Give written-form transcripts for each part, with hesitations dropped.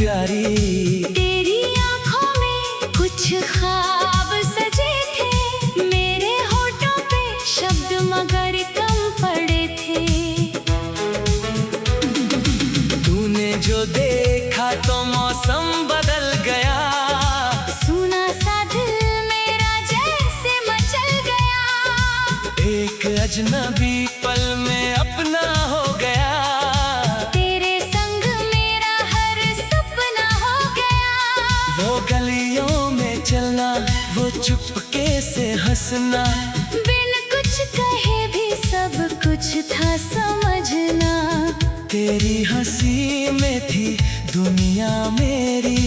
प्यारी। तेरी आंखों में कुछ ख्वाब सजे थे, मेरे होठों पे शब्द मगर कम पड़े थे। तूने जो देखा तो मौसम बदल गया, सुना सा दिल मेरा जैसे मचल गया। एक अजनबी पल में अपना हो गया। तेरे संग मेरा हर सपना हो गया। वो गलियों में चलना, वो चुपके से हंसना, बिन कुछ कहे भी सब कुछ था समझना। तेरी हंसी में थी दुनिया मेरी,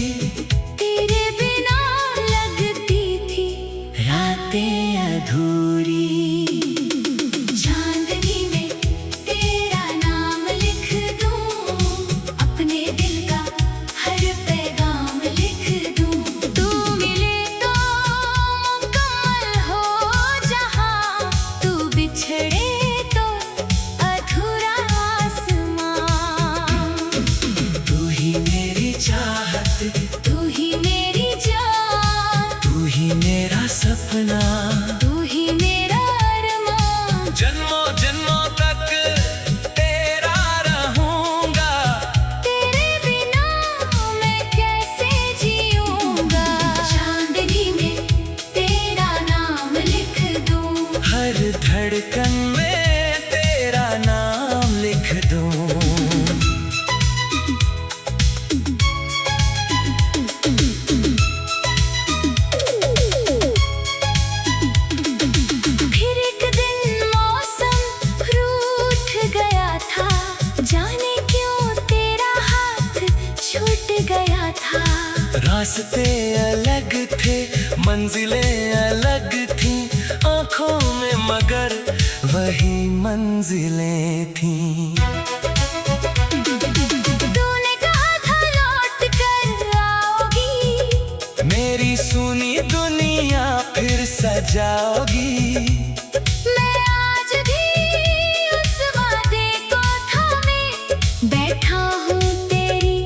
तेरे बिना लगती थी रातें अधूरी। चांदनी में तेरा नाम लिख दूं, अपने दिल का हर पैगाम लिख दूं। तू मिले तो मुकम्मल हो जहां, तू बिछड़े तो अधूरा आसमां। तू ही मेरी चाहत, तू ही मेरी जान, तू ही मेरा सपना, तू ही मेरा अरमान। जन्मों जन्मों तक तेरा रहूंगा। तेरे बिना मैं कैसे जीऊंगा। चांदनी में तेरा नाम लिख दूं, हर धड़कन में तेरा नाम लिख दूं। फिर एक दिन मौसम रूठ गया था, जाने क्यों तेरा हाथ छूट गया था। रास्ते अलग थे, मंजिलें अलग थीं, आंखों में मगर वही मंजिलें थीं। तूने कहा था लौट कर आओगी, मेरी सुनी दुनिया फिर सजाओगी। मैं आज भी उस वादे को थामे बैठा हूँ तेरी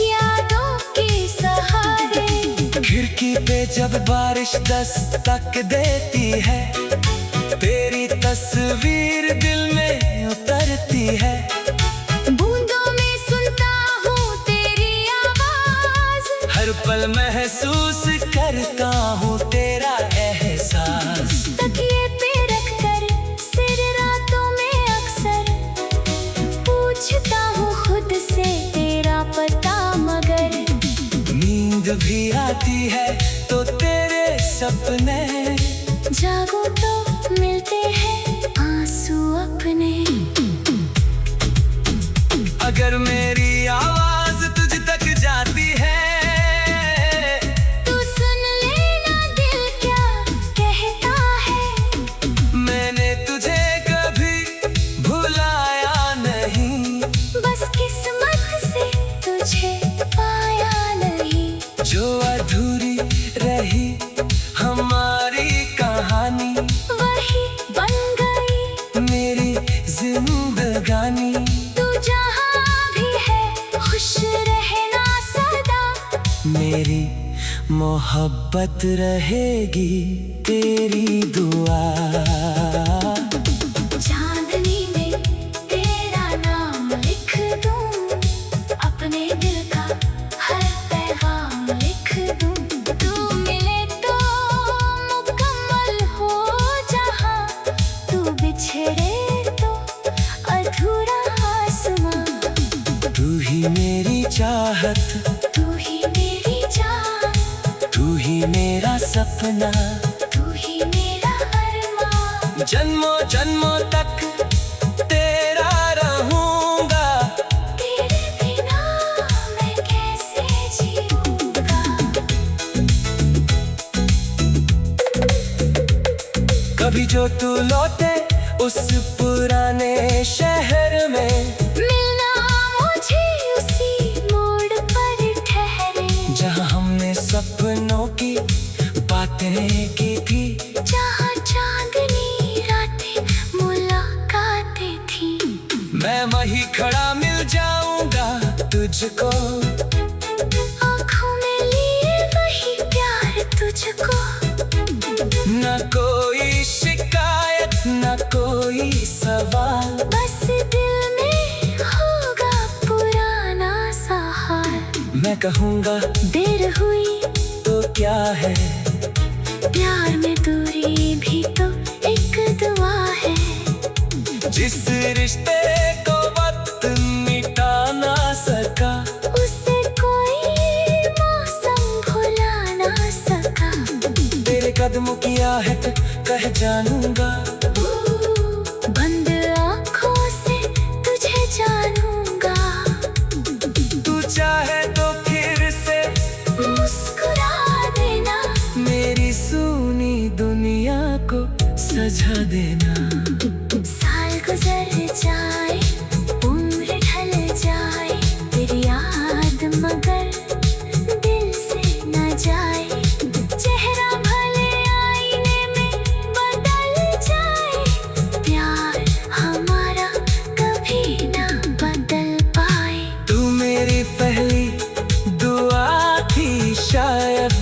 यादों के सहारे। खिड़की पे जब बारिश दस्तक देती है, तेरी तस्वीर दिल में उतरती है। बूंदों में सुनता हूँ तेरी आवाज, हर पल महसूस करता हूँ तेरा एहसास। तकिए पे रख कर सिर रातों में अक्सर पूछता हूँ खुद से तेरा पता, मगर नींद भी आती है तो तेरे सपने, जागो तो मिलते हैं आंसू अपने। अगर मेरी आवाज तुझ तक जाती है, तू सुन लेना दिल क्या कहता है। मैंने तुझे कभी भुलाया नहीं, बस किस्मत से तुझे पाया नहीं। जो अधूरी रही हमारी कहानी, वही बन गई मेरी जिंदगानी। तू जहाँ भी है खुश रहना सदा, मेरी मोहब्बत रहेगी तेरी दुआ। चांदनी में तेरा नाम लिख दूं, अपने दिल का हर पैगाम लिख दूं। तू मिले तो मुकम्मल हो जहां, तू बिछड़े तो अधूरा आसमां। तू ही मेरी चाहत, तू ही मेरी जान, तू ही मेरा सपना, तू ही मेरा अरमान। जन्मों जन्मों तक तेरा रहूंगा। तेरे बिना मैं कैसे जीऊंगा। कभी जो तू लौटे उस पुराने शहर में, मिलना मुझे उसी मोड़ पर ठहरे, जहाँ हमने सपनों की बातें की थी। जहाँ चांदनी रातें मुलाकातें थी। मैं वहीं खड़ा मिल जाऊंगा तुझको। मुझको, न कोई शिकायत न कोई सवाल, बस दिल में होगा पुराना सा हाल। मैं कहूँगा देर हुई तो क्या है, प्यार में दूरी भी तो एक दुआ है। जिस रिश्ते को वक्त मिटा ना सका, उसे कोई मौसम भुला ना सका। तेरे कदमों की आहट कह जानूंगा, बंद आँखों से तुझे जानूंगा। तू चाहे तो फिर से मुस्कुरा देना, मेरी सूनी दुनिया को सजा देना। साल गुजर जाए, उम्र ढल जाए, तेरी याद मगर दिल से न जाए। चेहरा भले आईने में बदल जाए, प्यार हमारा कभी ना बदल पाए। तू मेरी पहली दुआ थी शायद,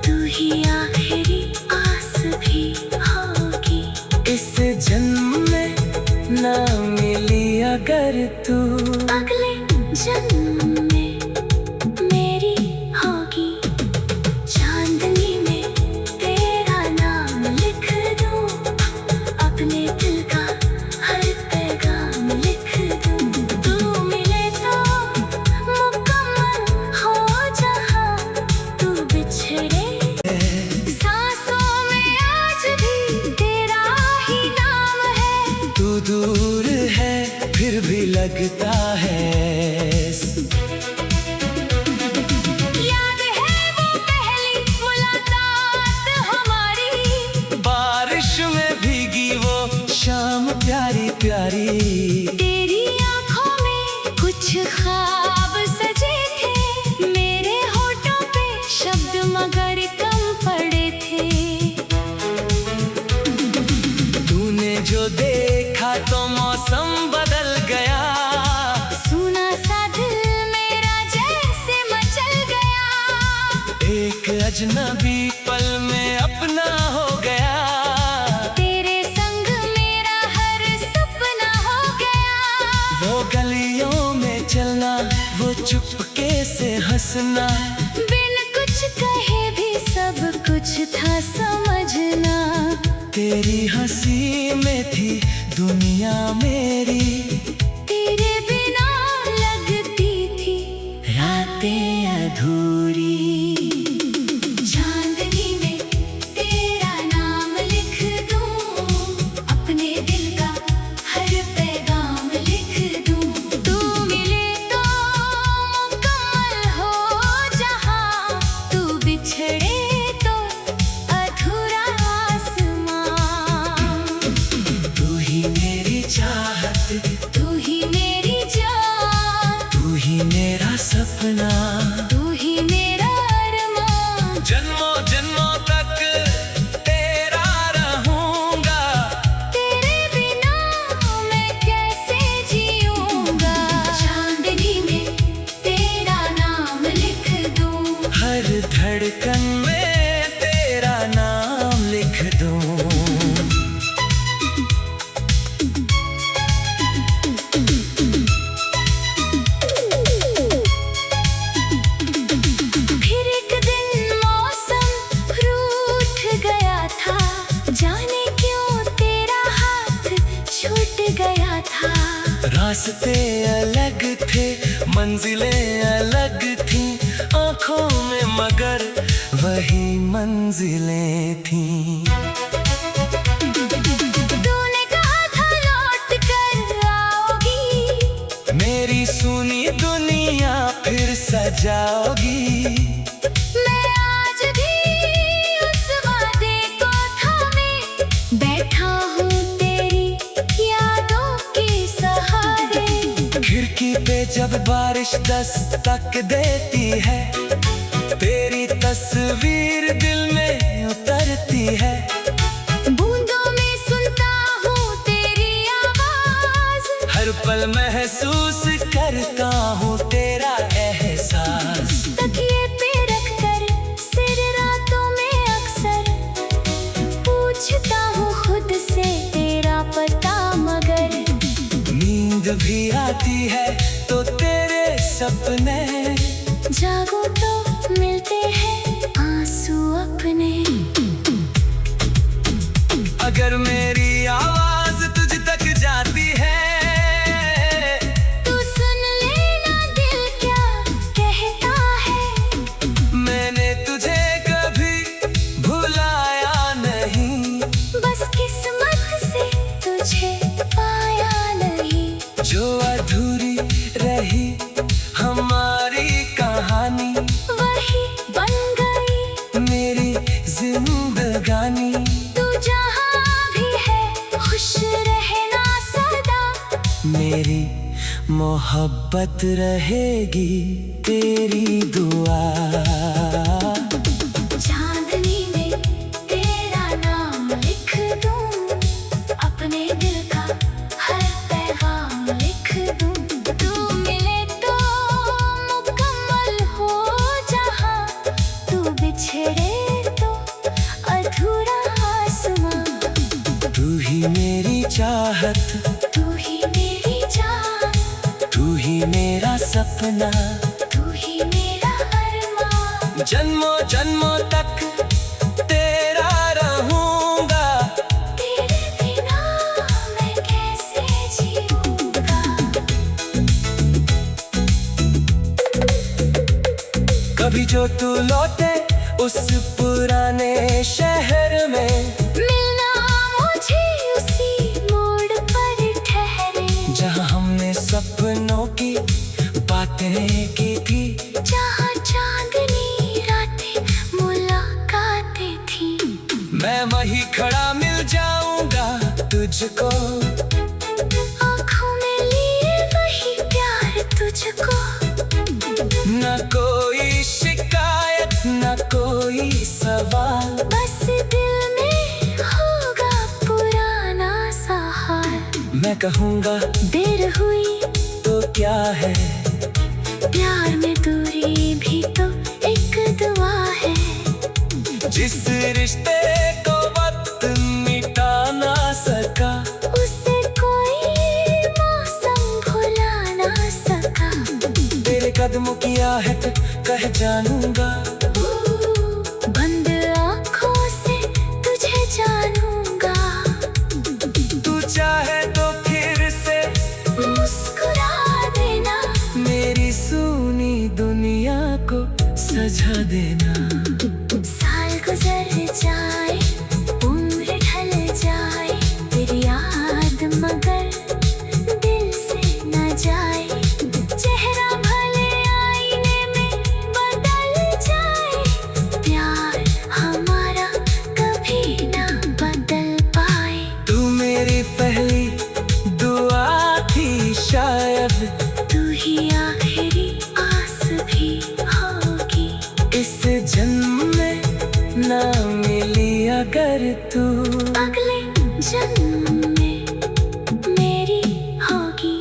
तू ही आखिरी आस भी होगी। इस जन्म में ना मिली अगर तू, अगले जन्म में मेरी होगी। चांदनी में तेरा नाम लिख दूं, अपने दिल का हर पैगाम लिख दूं। तू मिले तो मुकम्मल हो जहां, तू बिछड़े सांसों में आज भी तेरा ही नाम है। तू दूर है फिर भी लगता है, याद है वो पहली मुलाकात हमारी, बारिश में भीगी वो शाम प्यारी प्यारी। तेरी आँखों में कुछ ख्वाब सजे थे, मेरे होठों पे शब्द मगर कम पड़े थे। तूने जो देखा तो मौसम बदल गया, सुना सा दिल मेरा जैसे मचल गया। एक अजनबी पल में अपना हो गया। तेरे संग मेरा हर सपना हो गया। वो गलियों में चलना, वो चुपके से हंसना, बिन कुछ कहे भी सब कुछ था समझना। तेरी हंसी में थी दुनिया मेरी, तेरे बिना लगती थी रातें अधूरी। चांदनी में तेरा नाम लिख दूं, अपने दिल का हर पैगाम लिख दूं। तू मिले तो मुकम्मल हो जहां, तू बिछड़े तो अधूरा आसमां। तू ही मेरी चाहत, तू ही मेरी जान, तू ही मेरा सपना, तू ही मेरा अरमान। जन्मों जन्मों तक तेरा रहूंगा। तेरे बिना मैं कैसे जीऊंगा। चांदनी में तेरा नाम लिख दूं, हर धड़कन में तेरा नाम लिख दूं। फिर एक दिन मौसम रूठ गया था, जाने क्यों तेरा हाथ छूट गया था। रास्ते अलग थे, मंजिलें अलग थी, आंखों में मगर वही मंजिलें थीं। तूने कहा था लौट कर आओगी, मेरी सुनी दुनिया फिर सजाओगी। मैं आज भी उस वादे को थामे बैठा हूँ तेरी यादों के सहारे। खिड़की पे जब बारिश दस्तक देती है, तेरी तस्वीर दिल में उतरती है। बूंदों में सुनता हूँ तेरी आवाज, हर पल महसूस करता हूँ तेरा एहसास। तकिए पे रख कर सिर रातों में अक्सर नींद भी आती है तो तेरे सपने, जागो तो मिलते हैं आंसू अपने। अगर मेरी आवाज तुझ तक जाती है, तू सुन लेना दिल क्या कहता है। मैंने तुझे कभी भुलाया नहीं, बस किस्मत से तुझे पाया नहीं। जो अधूरी रही हमारी कहानी, वही बन गई मेरी जिंदगानी। तू जहाँ भी है खुश रहना सदा, मेरी मोहब्बत रहेगी तेरी दुआ। चांदनी में तेरा नाम लिख दूं, अपने दिल का हर पैगाम लिख दूं। तू मिले तो मुकम्मल हो जहां, तू बिछड़े तो अधूरा आसमां। तू ही मेरी चाहत, तू ही मेरी जान, तू ही मेरा सपना। तू ही मेरा अरमान। जन्मों जन्मों तक तेरा रहूंगा, तेरे बिना मैं कैसे जीऊंगा। कभी जो तू लौटे उस पुराने शहर में, मिलना मुझे उसी मोड़ पर ठहरे, जहाँ हमने सपनों की बातें की थी। जहाँ चांदनी रातें मुलाकातें थी। मैं वहीं खड़ा मिल जाऊंगा तुझको, आँखों में लिए वही प्यार तुझको। न कोई शिकायत न कोई सवाल, बस दिल में होगा पुराना सा हाल। मैं कहूँगा देर हुई तो क्या है, प्यार में दूरी भी तो एक दुआ है। जिस रिश्ते को वक्त मिटा ना सका, उसे कोई मौसम भुला ना सका। तेरे कदमों की आहट कह जानूंगा, बंद आँखों से तुझे जानूंगा। तू चाहे तो फिर से मुस्कुरा देना, मेरी सूनी दुनिया को सजा देना। साल गुजर जाए उम्र ढल जाए, तेरी याद मगर दिल से न जाए। चेहरा भले आईने में बदल जाए, प्यार हमारा कभी ना बदल पाए। तू मेरी पहली दुआ थी शायद, तू ही आखिरी आस भी होगी। इस जन्म में ना मिली अगर तू, अगले जन्म में मेरी होगी।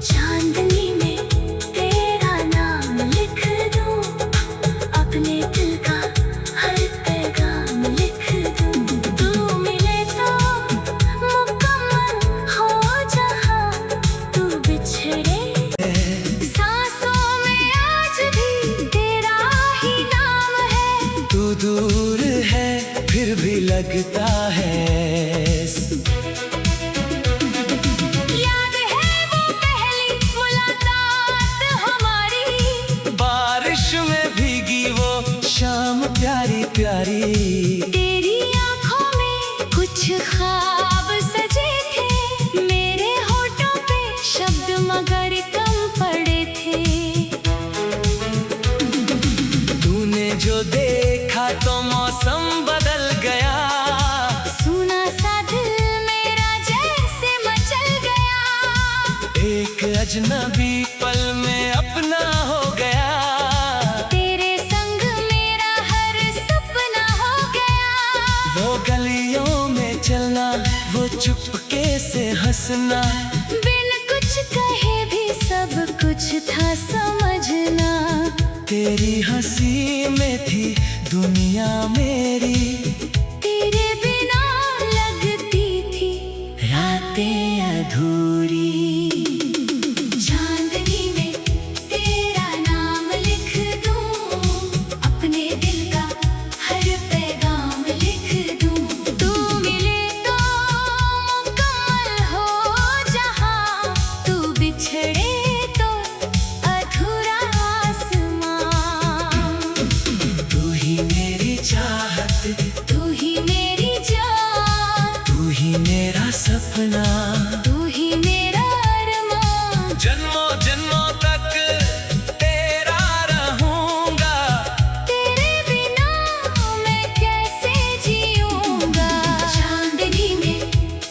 चांदनी में तेरा नाम लिख दूं, अपने दिल का हर पैगाम लिख दूं। तू मिले तो मुकम्मल हो जहां, तू बिछड़े सांसों में आज भी तेरा ही नाम है। तू दूर है फिर भी लगता है, याद है वो पहली मुलाकात हमारी, बारिश में भीगी वो शाम प्यारी प्यारी। तेरी आँखों में कुछ ख्वाब सजे थे, मेरे होठों पे शब्द मगर कम पड़े थे। तूने जो देखा तो मौसम बदल गया, सुना सा दिल मेरा जैसे मचल गया। एक अजनबी पल में अपना हो गया। तेरे संग मेरा हर सपना हो गया। वो गलियों में चलना, वो चुपके से हंसना, बिन कुछ कहे भी सब कुछ था समझना। तेरी हंसी में थी दुनिया मेरी, तेरे बिना लगती थी रातें अधूरी। अधूरी। चांदनी में तेरा नाम लिख दूं, अपने दिल का हर पैगाम लिख दूं। तू मिले तो मुकम्मल हो जहां, तू बिछड़े तो अधूरा आसमां। तू ही मेरी चाहत, तू ही मेरी जान, तू ही मेरा सपना, तू ही मेरा अरमान। जन्मों जन्मों तक तेरा रहूंगा। तेरे बिना मैं कैसे जीऊंगा। चांदनी में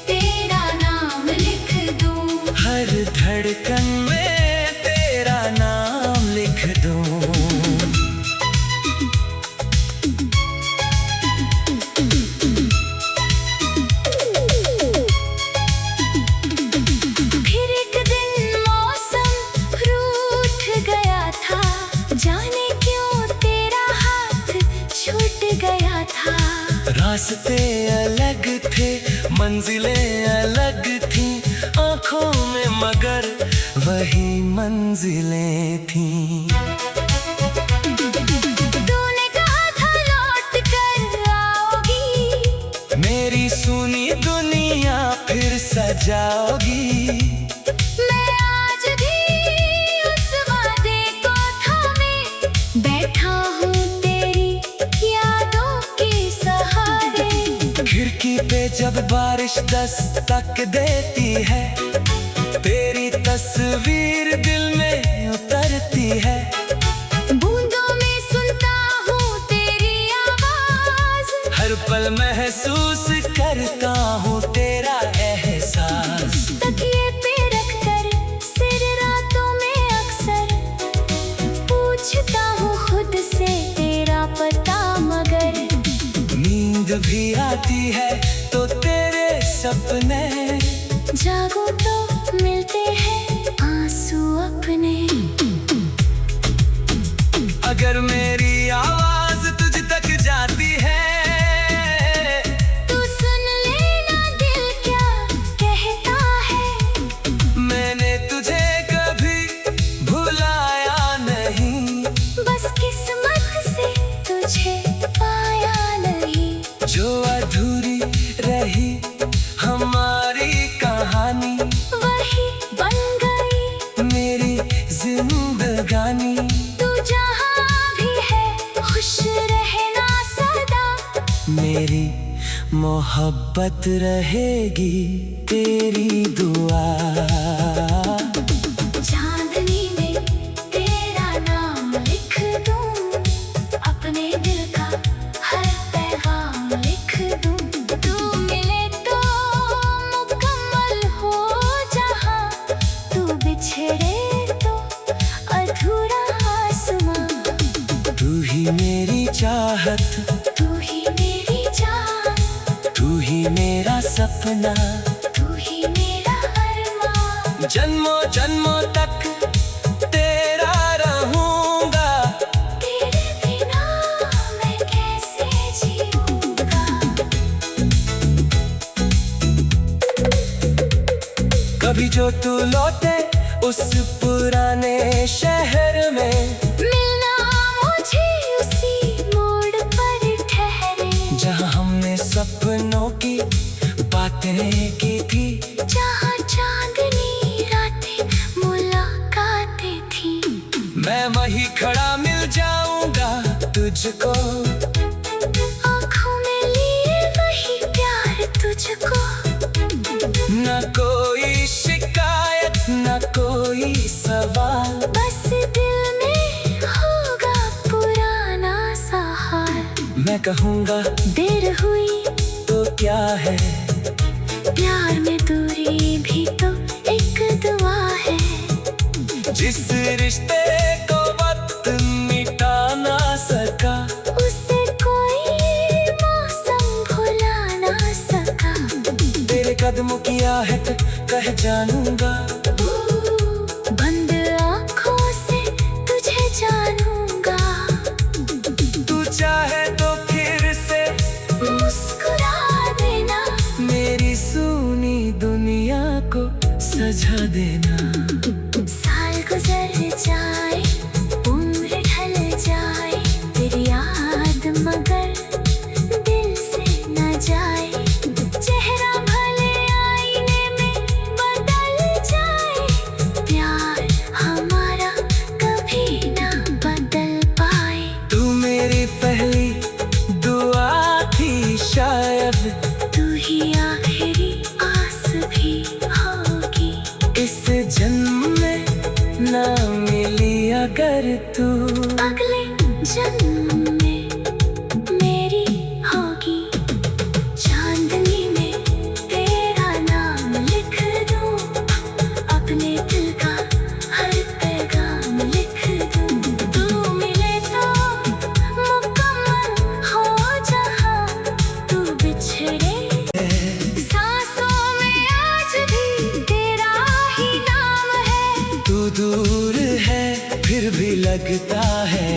तेरा नाम लिख दूं, हर धड़कन में तेरा नाम लिख दूं। फिर एक दिन मौसम रूठ गया था, जाने क्यों तेरा हाथ छूट गया था। रास्ते अलग थे, मंजिलें अलग थीं, आंखों में मगर वही मंजिलें थीं। तूने कहा था लौट कर आओगी, मेरी सुनी दुनिया फिर सजाओगी। मैं आज भी उस वादे को थामे बैठा हूँ तेरी यादों के सहारे। खिड़की पे जब बारिश दस्तक देती है, तेरी तस्वीर दिल में उतरती है। बूंदों में सुनता हूँ तेरी आवाज, हर पल महसूस करता हूँ तेरा एहसास। तकिए पे रखकर सिर रातों में अक्सर पूछता हूँ खुद से तेरा पता, मगर नींद भी आती है तो तेरे सपने, जागो तो मिलते हैं आंसू अपने। अगर मेरी आवाज तुझ तक जाती है, तू सुन लेना दिल क्या कहता है। मैंने तुझे कभी भुलाया नहीं, बस किस्मत से तुझे पाया नहीं। जो अधूरी रही हमारी कहानी, वही बन गई मेरी जिंदगानी। तू जहाँ भी है खुश रहना सदा, मेरी मोहब्बत रहेगी तेरी दुआ। चांदनी में तेरा नाम लिख दूं, अपने दिल का हर पैगाम लिख दूं। तू मिले तो मुकम्मल हो जहां, तू बिछड़े तो अधूरा आसमां। तू ही मेरी चाहत, तू ही मेरी जान, तू ही मेरा सपना, तू ही मेरा अरमान। जन्मों जन्मों तक तेरा रहूंगा। तेरे बिना मैं कैसे जीऊंगा। कभी जो तू लौटे उस पुराने शहर में, मिलना मुझे उसी मोड़ पर ठहरे, जहाँ हमने सपनों की बातें की थी। जहाँ चांदनी रातें मुलाकातें थी। मैं वहीं खड़ा मिल जाऊंगा तुझको, आँखों में लिए वही प्यार तुझको। न कोई शिकायत न कोई सवाल, बस दिल में होगा पुराना सा हाल। मैं कहूँगा देर हुई तो क्या है, प्यार में दूरी भी तो एक दुआ है। जिस रिश्ते को वक्त मिटा ना सका, उसे कोई मौसम भुला ना सका। तेरे कदमों की आहट कह जानूंगा, बंद आँखों से तुझे जानूंगा। तू चाहे तो फिर से मुस्कुरा देना, मेरी सुनी दुनिया को सजा देना। साल गुजर जाए, उम्र ढल जाए, तेरी याद मगर दिल से न जाए। चेहरा भले आईने में बदल जाए, प्यार हमारा कभी ना बदल पाए। तू मेरी पहली दुआ थी शायद, तू ही आखिरी आस भी होगी। इस जन्म में ना मिली अगर तू, अगले जन्म में मेरी होगी। चांदनी में तेरा नाम लिख दूं, अपने दिल का हर पैगाम लिख दूं। तू मिले तो मुकम्मल हो जहां, तू बिछड़े सांसों में आज भी तेरा ही नाम है। तू दूर है फिर भी लगता है।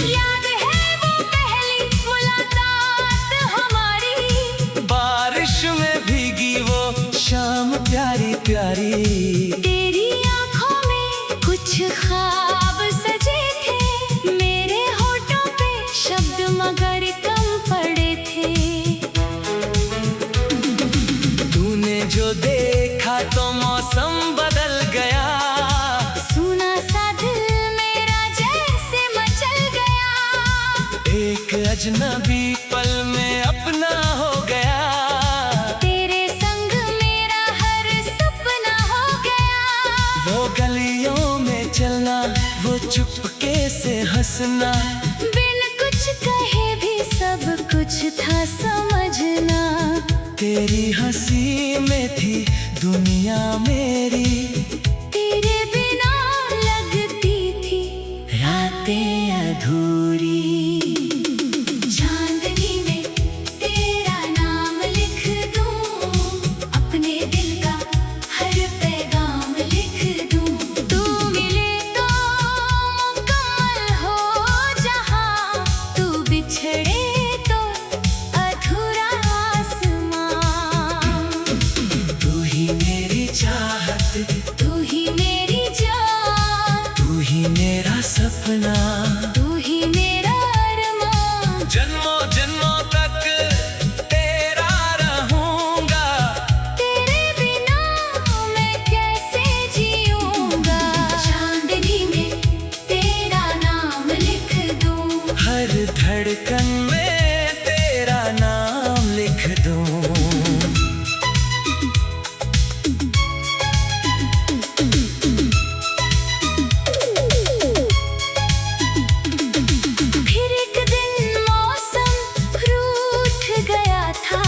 याद है वो पहली मुलाकात हमारी, बारिश में भीगी वो शाम प्यारी प्यारी। तेरी आंखों में कुछ ख्वाब सजे थे, मेरे होठों पे शब्द मगर कम पड़े थे। तूने जो देखा तो मौसम बदल गया, सुना सा दिल मेरा जैसे मचल गया। एक अजनबी पल में अपना हो गया। तेरे संग मेरा हर सपना हो गया। वो गलियों में चलना, वो चुपके से हंसना, बिन कुछ कहे भी सब कुछ था समझना। तेरी हंसी में थी दुनिया मेरी। तेरे बिना लगती थी रातें अधूरी। चांदनी में तेरा नाम लिख दूं, अपने दिल का हर पैगाम लिख दूं। तू मिले तो मुकम्मल हो जहां, तू बिछड़े तो अधूरा आसमां। तू ही मेरी चाहत, तू ही मेरी जान, तू ही मेरा सपना। तू ही मेरा अरमान। जन्मों जन्मों तक तेरा रहूंगा। तेरे बिना मैं कैसे जीऊंगा। चांदनी में तेरा नाम लिख दूं, हर धड़कन में तेरा नाम लिख दूं। फिर एक दिन मौसम रूठ गया था,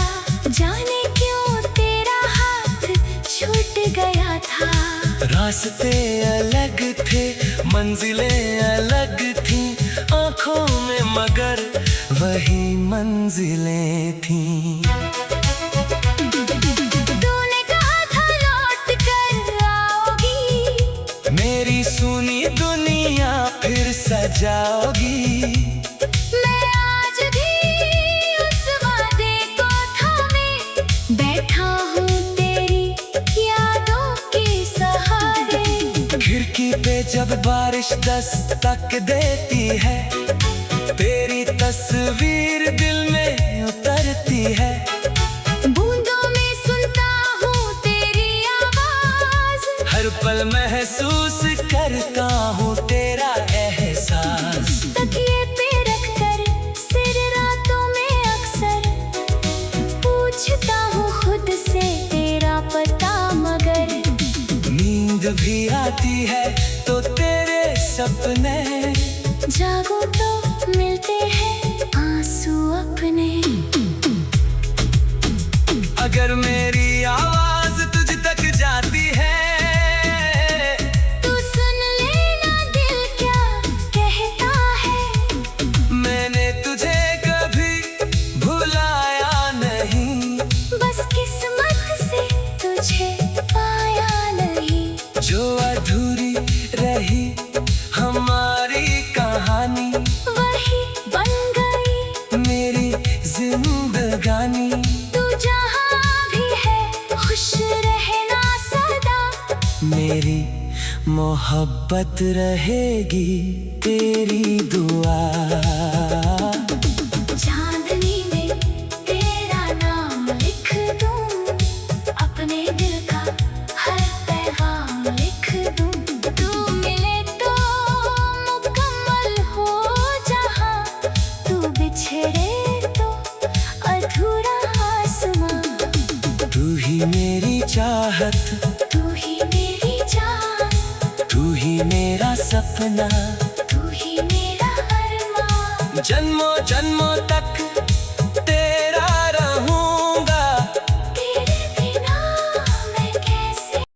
जाने क्यों तेरा हाथ छूट गया था। रास्ते अलग थे, मंजिलें अलग थीं, आंखों में मगर वही मंजिलें थीं। तूने कहा था लौट कर आओगी, मेरी सुनी दुनिया फिर सजाओगी। मैं आज भी उस वादे को थामे बैठा हूँ तेरी यादों के सहारे। खिड़की पे जब बारिश दस्तक देती है, तेरी तस्वीर दिल में उतरती है। बूंदों में सुनता हूँ तेरी आवाज, हर पल महसूस करता हूँ तेरा एहसास। तकिए पे रख कर सिर रातों में अक्सर पूछता हूँ खुद से तेरा पता मगर। नींद भी आती है तो तेरे सपने, जागो तो मिलते हैं आंसू अपने। अगर मेरी आवाज तुझ तक जाती है, तू सुन लेना दिल क्या कहता है। मैंने तुझे कभी भुलाया नहीं, बस किस्मत से तुझे पाया नहीं। जो अधूरी रही हमारी कहानी, वही बन गई मेरी जिंदगानी। तू जहाँ भी मेरी मोहब्बत रहेगी तेरी दुआ। चांदनी में तेरा नाम लिख दूं, अपने दिल का हर पैगाम लिख दूं। तू मिले तो मुकम्मल हो जहां, तू बिछड़े तो अधूरा आसमां। तू ही मेरी चाहत, तू ही मेरी जान, तू ही मेरा सपना, तू ही मेरा अरमान। जन्मों जन्मों तक